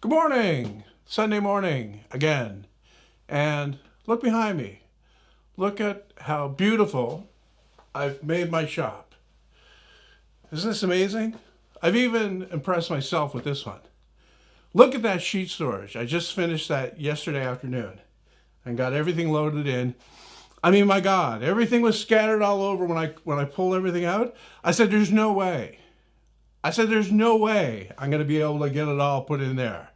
Good morning! Sunday morning again. And look behind me. Look at how beautiful I've made my shop. Isn't this amazing? I've even impressed myself with this one. Look at that sheet storage. I just finished that yesterday afternoon and got everything loaded in. I mean, my God, everything was scattered all over when I pulled everything out. I said, there's no way. There's no way I'm going to be able to get it all put in there.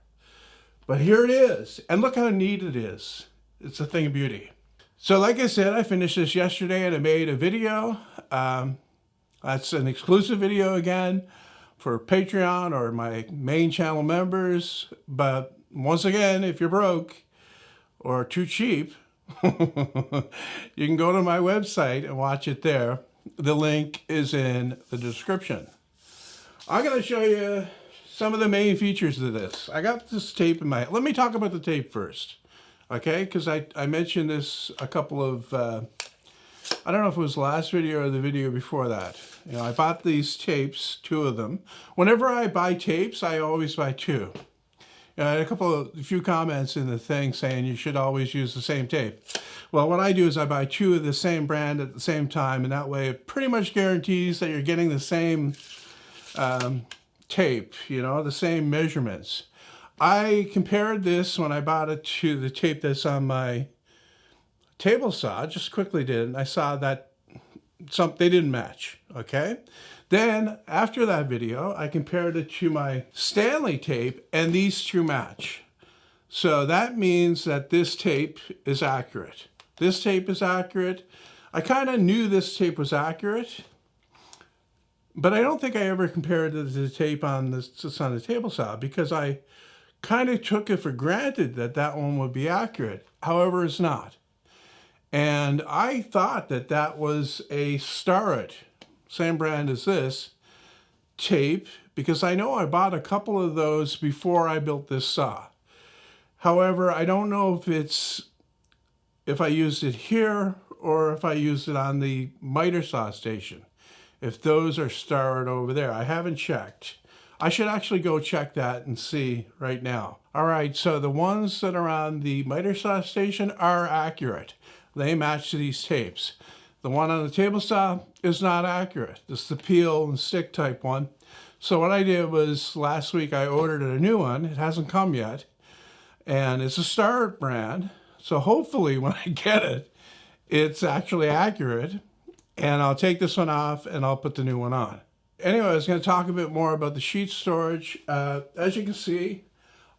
But here it is. And look how neat it is. It's a thing of beauty. So like I said, I finished this yesterday and I made a video. That's an exclusive video again for Patreon or my main channel members. But once again, if you're broke or too cheap, you can go to my website and watch it there. The link is in the description. I'm going to show you some of the main features of this. I got this tape in my... Let me talk about the tape first, okay? Because I mentioned this a couple of... I don't know if it was the last video or the video before that. You know, I bought these tapes, 2 of them. Whenever I buy tapes, I always buy 2. You know, I had a few comments in the thing saying you should always use the same tape. Well, what I do is I buy 2 of the same brand at the same time, and that way it pretty much guarantees that you're getting the same tape, you know, the same measurements. I compared this when I bought it to the tape that's on my table saw. Just quickly did, and I saw that they didn't match, okay? Then after that video, I compared it to my Stanley tape, and these 2 match. So that means that this tape is accurate. This tape is accurate. I kind of knew this tape was accurate, but I don't think I ever compared it to the tape on the table saw because I kind of took it for granted that that one would be accurate. However, it's not. And I thought that that was a Starrett, same brand as this, tape, because I know I bought a couple of those before I built this saw. However, I don't know if I used it here or if I used it on the miter saw station. If those are Starrett over there. I haven't checked. I should actually go check that and see right now. All right, so the ones that are on the miter saw station are accurate. They match to these tapes. The one on the table saw is not accurate. This is the peel and stick type one. So what I did was last week I ordered a new one. It hasn't come yet. And it's a Starrett brand. So hopefully when I get it, it's actually accurate. And I'll take this one off and I'll put the new one on. Anyway, I was going to talk a bit more about the sheet storage. As you can see,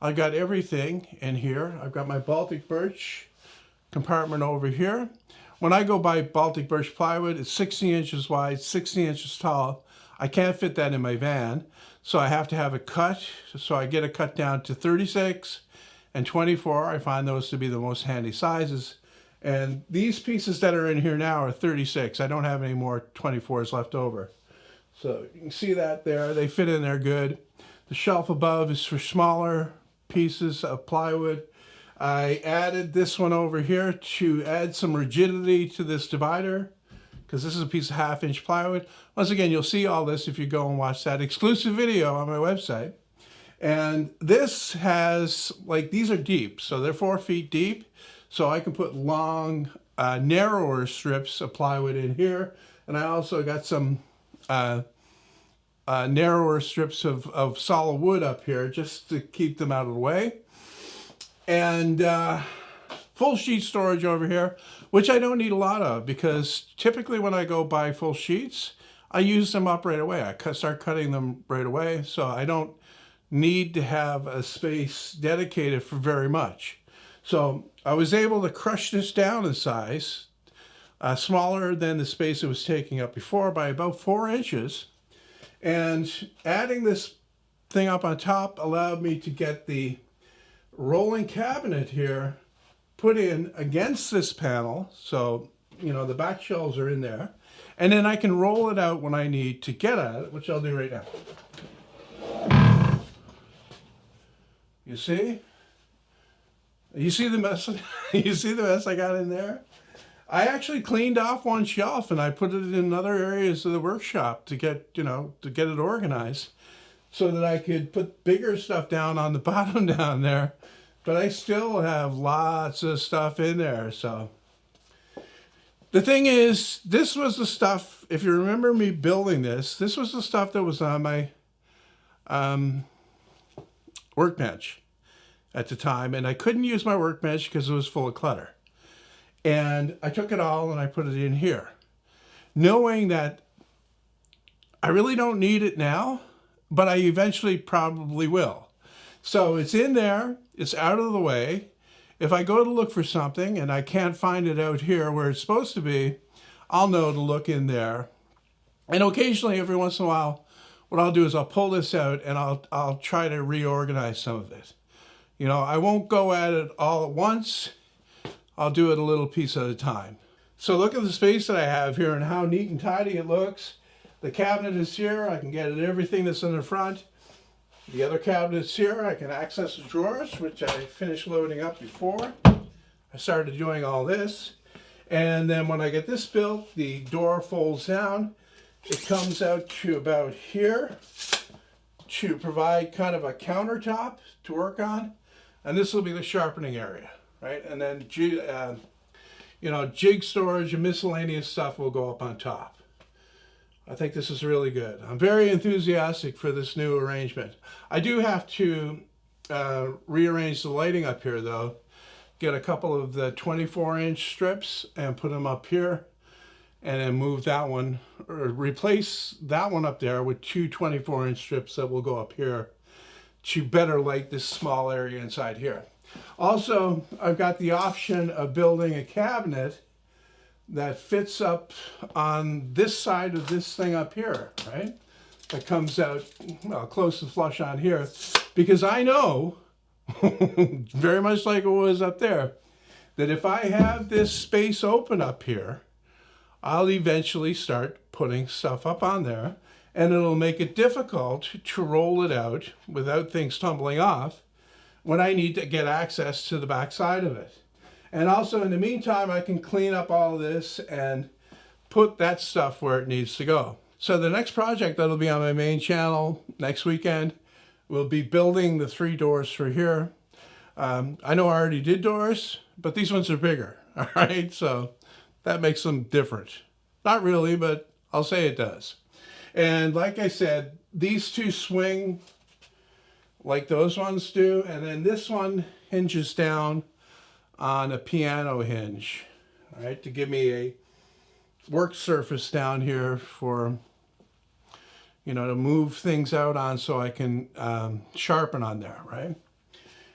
I've got everything in here. I've got my Baltic birch compartment over here. When I go buy Baltic birch plywood, it's 60 inches wide, 60 inches tall. I can't fit that in my van, so I have to have it cut. So I get it cut down to 36 and 24. I find those to be the most handy sizes. And these pieces that are in here now are 36. I don't have any more 24s left over. So you can see that there. They fit in there good. The shelf above is for smaller pieces of plywood. I added this one over here to add some rigidity to this divider because this is a piece of 1/2-inch plywood. Once again, you'll see all this if you go and watch that exclusive video on my website. And this has, like, these are deep, so they're 4 feet deep. So I can put long, narrower strips of plywood in here. And I also got some narrower strips of solid wood up here just to keep them out of the way. And full sheet storage over here, which I don't need a lot of because typically when I go buy full sheets, I use them up right away. I start cutting them right away. So I don't need to have a space dedicated for very much. So I was able to crush this down in size, smaller than the space it was taking up before by about 4 inches. And adding this thing up on top allowed me to get the rolling cabinet here put in against this panel. So, you know, the back shelves are in there. And then I can roll it out when I need to get at it, which I'll do right now. You see? You see the mess? You see the mess I got in there? I actually cleaned off one shelf and I put it in other areas of the workshop to get, you know, to get it organized. so that I could put bigger stuff down on the bottom down there. But I still have lots of stuff in there. So the thing is, this was the stuff, if you remember me building this was the stuff that was on my workbench at the time. And I couldn't use my workbench because it was full of clutter. And I took it all and I put it in here, knowing that I really don't need it now, but I eventually probably will. So it's in there, it's out of the way. If I go to look for something and I can't find it out here where it's supposed to be, I'll know to look in there. And occasionally, every once in a while, what I'll do is I'll pull this out and I'll try to reorganize some of it. You know, I won't go at it all at once. I'll do it a little piece at a time. So look at the space that I have here and how neat and tidy it looks. The cabinet is here. I can get at everything that's in the front. The other cabinet's here. I can access the drawers, which I finished loading up before I started doing all this. And then when I get this built, the door folds down. It comes out to about here to provide kind of a countertop to work on. And this will be the sharpening area, right? And then, you know, jig storage and miscellaneous stuff will go up on top. I think this is really good. I'm very enthusiastic for this new arrangement. I do have to rearrange the lighting up here though. Get a couple of the 24-inch strips and put them up here, and then move that one, or replace that one up there with two 24-inch strips that will go up here to better light this small area inside here. Also, I've got the option of building a cabinet that fits up on this side of this thing up here, right? That comes out, well, close to flush on here, because I know, very much like it was up there, that if I have this space open up here, I'll eventually start putting stuff up on there, and it'll make it difficult to roll it out without things tumbling off when I need to get access to the back side of it. And also, in the meantime, I can clean up all this and put that stuff where it needs to go. So the next project that'll be on my main channel next weekend will be building the 3 doors for here. I know I already did doors, but these ones are bigger, all right? So that makes them different. Not really, but I'll say it does. And like I said, these two swing like those ones do, and then this one hinges down on a piano hinge, all right, to give me a work surface down here for, you know, to move things out on so I can sharpen on there, right?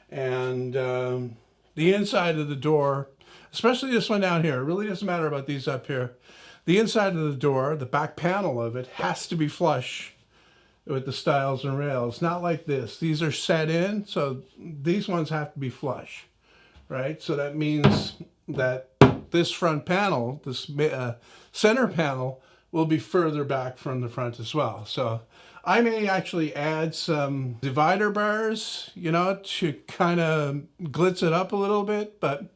And the inside of the door, especially this one down here, it really doesn't matter about these up here. The inside of the door, the back panel of it, has to be flush with the stiles and rails, not like this. These are set in, so these ones have to be flush. Right, so that means that this front panel, this center panel, will be further back from the front as well. So I may actually add some divider bars, you know, to kind of glitz it up a little bit, but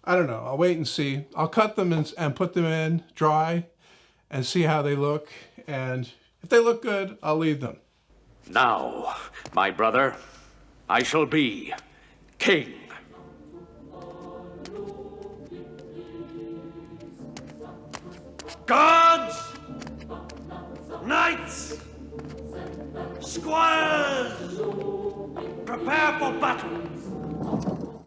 I don't know. I'll wait and see. I'll cut them and put them in dry and see how they look. And if they look good, I'll leave them. Now, my brother, I shall be king. Guards, knights, squires, prepare for battle.